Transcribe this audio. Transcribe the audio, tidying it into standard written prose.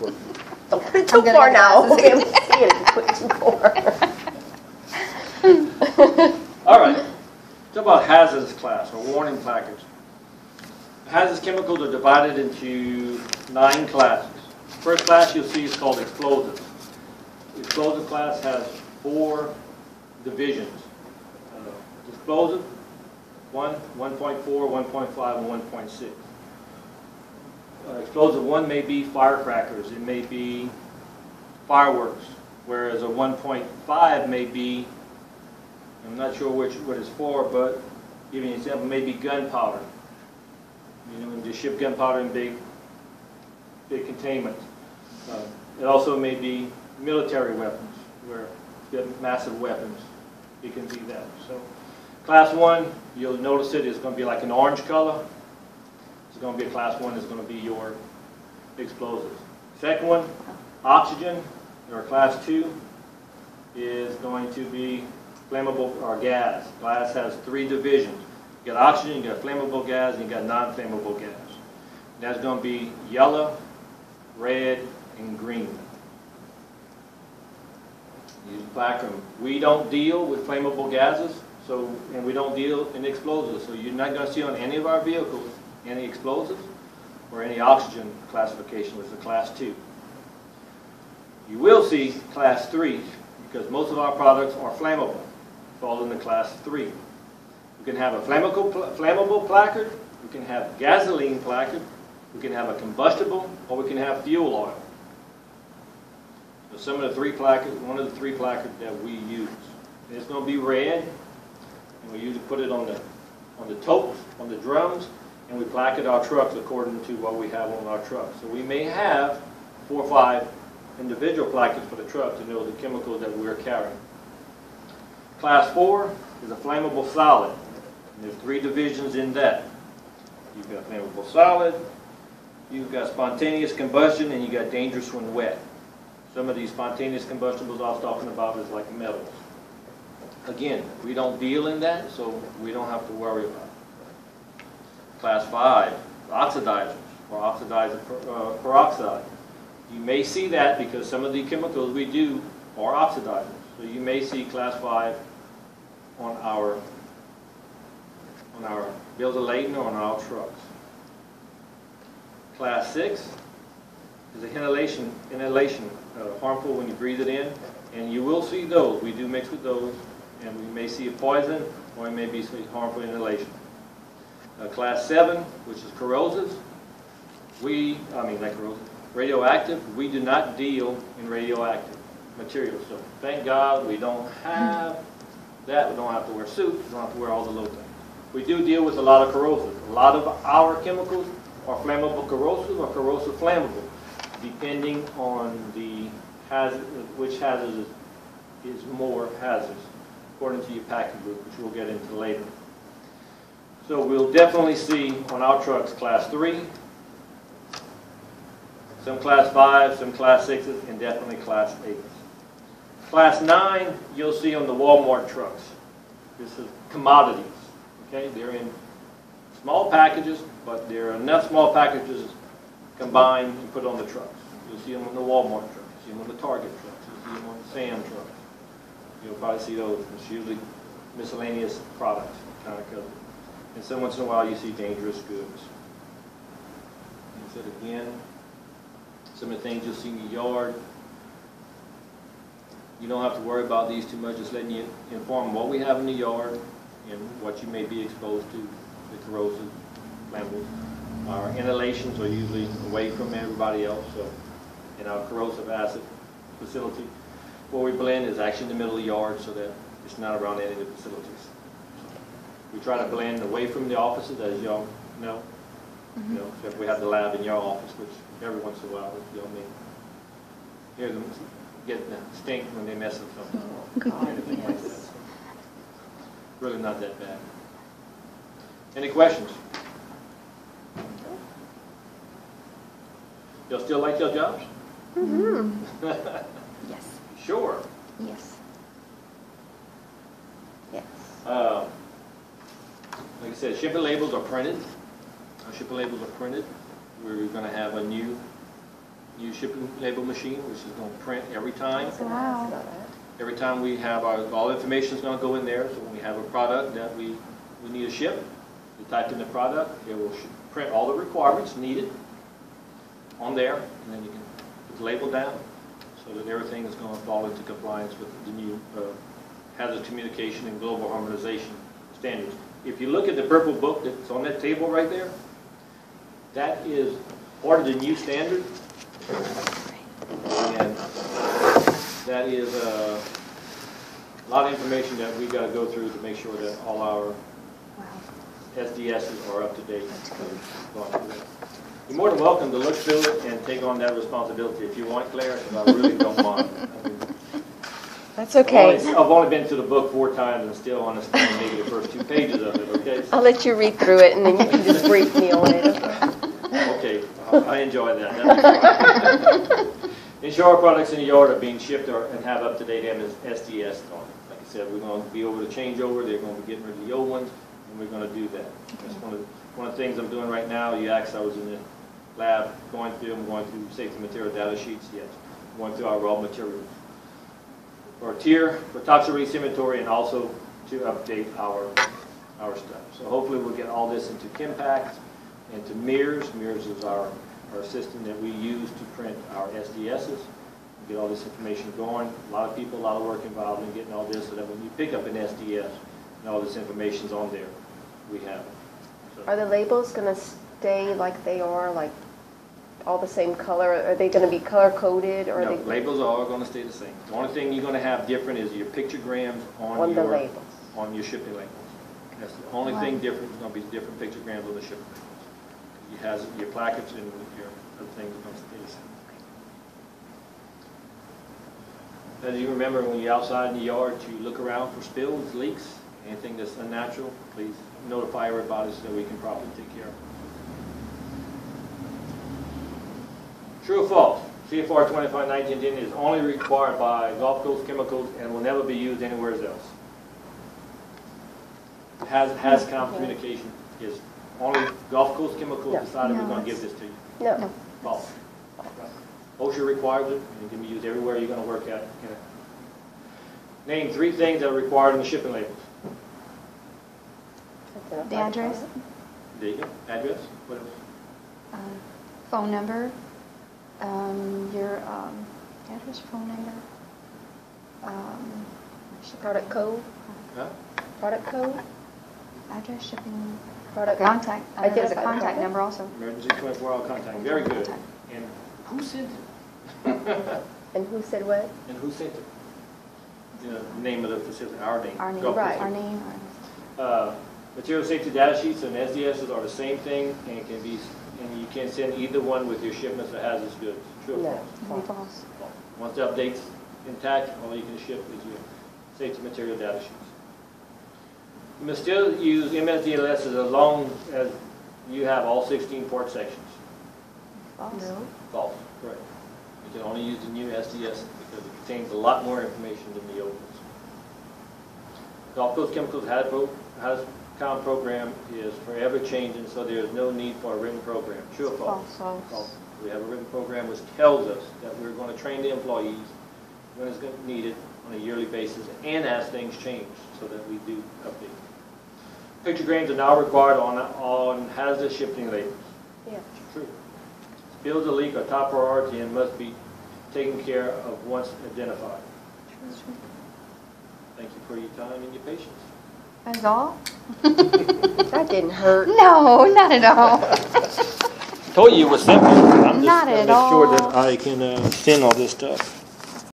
put. Don't put it too far now. We'll be able to see it if you put it too far. All right. Talk about hazardous class or warning placards. Hazardous chemicals are divided into 9 classes. First class you'll see is called explosives. The explosive class has 4 divisions. Explosive, 1, 1.4, 1.5, and 1.6. Explosive 1 may be firecrackers. It may be fireworks. Whereas a 1.5 may be, I'm not sure what it's for, but give you an example, maybe gunpowder. You know, and just ship gunpowder in big containments. It also may be military weapons, where you have massive weapons. It can be that. So, class 1, you'll notice it is going to be like an orange color. It's going to be a class 1. It's going to be your explosives. Second one, oxygen, or class 2, is going to be flammable or gas. Gas has 3 divisions. You got oxygen, you got flammable gas, and you got non-flammable gas. And that's going to be yellow, red, and green. Use placard. We don't deal with flammable gases, and we don't deal in explosives. So you're not going to see on any of our vehicles any explosives or any oxygen classification, which is a class 2. You will see class 3 because most of our products are flammable, fall into class 3. We can have a flammable placard, we can have gasoline placard, we can have a combustible, or we can have fuel oil. So some of the 3 placards, one of the 3 placards that we use. And it's going to be red, and we usually put it on the totes, on the drums, and we placard our trucks according to what we have on our trucks. So we may have 4 or 5 individual placards for the truck to know the chemicals that we're carrying. Class 4 is a flammable solid. And there's 3 divisions in that. You've got flammable solid, you've got spontaneous combustion, and you've got dangerous when wet. Some of these spontaneous combustibles I was talking about is like metals. Again, we don't deal in that, so we don't have to worry about it. Class 5, oxidizers, or oxidizer peroxide. You may see that because some of the chemicals we do are oxidizers. So you may see class 5 on our bills of lading or on our trucks. Class 6 is an inhalation harmful when you breathe it in, and you will see those. We do mix with those, and we may see a poison or it may be harmful inhalation. Class 7, which is corrosives, radioactive. We do not deal in radioactive materials. So thank God we don't have that. We don't have to wear suits. We don't have to wear all the little things. We do deal with a lot of corrosives. A lot of our chemicals are flammable corrosive or corrosive flammable, depending on the hazard, which hazard is more hazardous, according to your packing group, which we'll get into later. So we'll definitely see on our trucks class 3, some class 5, some class 6s, and definitely class 8s. Class 9, you'll see on the Walmart trucks. This is commodities. Okay, they're in small packages, but there are enough small packages combined and put on the trucks. You'll see them on the Walmart trucks. You'll see them on the Target trucks. You'll see them on the Sam trucks. You'll probably see those. It's usually miscellaneous products kind of covered. And so once in a while you see dangerous goods. And so again, some of the things you'll see in your yard. You don't have to worry about these too much, just letting you inform what we have in the yard and what you may be exposed to, the corrosive, flammable. Our inhalations are usually away from everybody else, so in our corrosive acid facility, where we blend is actually in the middle of the yard so that it's not around any of the facilities. We try to blend away from the offices, as y'all know. You know, so if we have the lab in your office, which every once in a while, y'all may hear them get the stink when they mess with something. God, Anything yes. like that. So, really not that bad. Any questions? Y'all still like your jobs? Mm-hmm. Yes. Sure. Yes. Yes. Like I said, shipping labels are printed. Our shipping labels are printed. We're going to have a new new shipping label machine, which is going to print every time. Wow. Every time we have all information is going to go in there. So when we have a product that we need to ship, we type in the product, it will print all the requirements needed on there, and then you can put the label down so that everything is going to fall into compliance with the new hazardous communication and global harmonization standards. If you look at the purple book that's on that table right there, that is part of the new standard, and that is a lot of information that we've got to go through to make sure that all our SDSs are up to date. You're more than welcome to look through it and take on that responsibility if you want, Claire, because I really don't mind. I mean, That's okay. I've only been to the book 4 times and still understand maybe the first 2 pages of it, okay? I'll let you read through it, and then you can just brief me on it. Okay, I enjoy that. Ensure our products in the yard are being shipped and have up-to-date SDS on it. Like I said, we're going to be over the changeover. They're going to be getting rid of the old ones, and we're going to do that. That's one of the things I'm doing right now. You asked, I was in the lab I'm going through safety material data sheets. Yes, going through our raw materials. For tier, for toxic release inventory, and also to update our stuff. So hopefully we'll get all this into Kimpax, into MIRS. MIRS is our system that we use to print our SDSs. Get all this information going. A lot of people, a lot of work involved in getting all this so that when you pick up an SDS and all this information's on there, we have it. So, Are the labels going to stay like they are, like all the same color? Are they going to be color-coded? Or no, labels are all going to stay the same. The only thing you're going to have different is your pictograms on the labels. On your shipping labels. That's the only thing different. It's going to be different pictograms on the shipping labels. You have your plackets and your other things are going to stay the same. As you remember, when you're outside in the yard, you look around for spills, leaks, anything that's unnatural, please notify everybody so that we can properly take care of it. True or false? CFR 251910 is only required by Gulf Coast Chemicals and will never be used anywhere else. HAZCOM communication is only Gulf Coast Chemicals decided we're going to give this to you. No. False. OSHA requires it, and it can be used everywhere you're going to work at. Name 3 things that are required in the shipping labels. The address. There you go. Address. What else? Phone number. Your address, phone number. Product code. Huh? Product code. Address, shipping. Product Contact. There's a Identify contact product. number also. Emergency 24-hour contact. Very good. Contact. And who sent it? And who said what? And who sent it? The name of the facility. Our name. Our name. Gulf Coast Right. Our Chemicals. name. Material safety data sheets and SDSs are the same thing, and you can send either one with your shipments of hazardous goods. True or No. false? False. False. Once the update's intact, all you can ship is your safety material data sheets. You must still use MSDLS as long as you have all 16 part sections. False. No. False. Correct. You can only use the new SDS because it contains a lot more information than the old ones. Gulf Coast Chemicals HAZCOM program is forever changing, so there is no need for a written program. True or false? False. False. We have a written program which tells us that we're going to train the employees when it's needed on a yearly basis and as things change so that we do update. Pictograms are now required on hazardous shipping labels. Yeah. True. Spills or leak are top priority and must be taken care of once identified. Thank you for your time and your patience. That's all? That didn't hurt. No, not at all. I told you it was simple. I'm just Not going at to make sure all. that I can send all this stuff.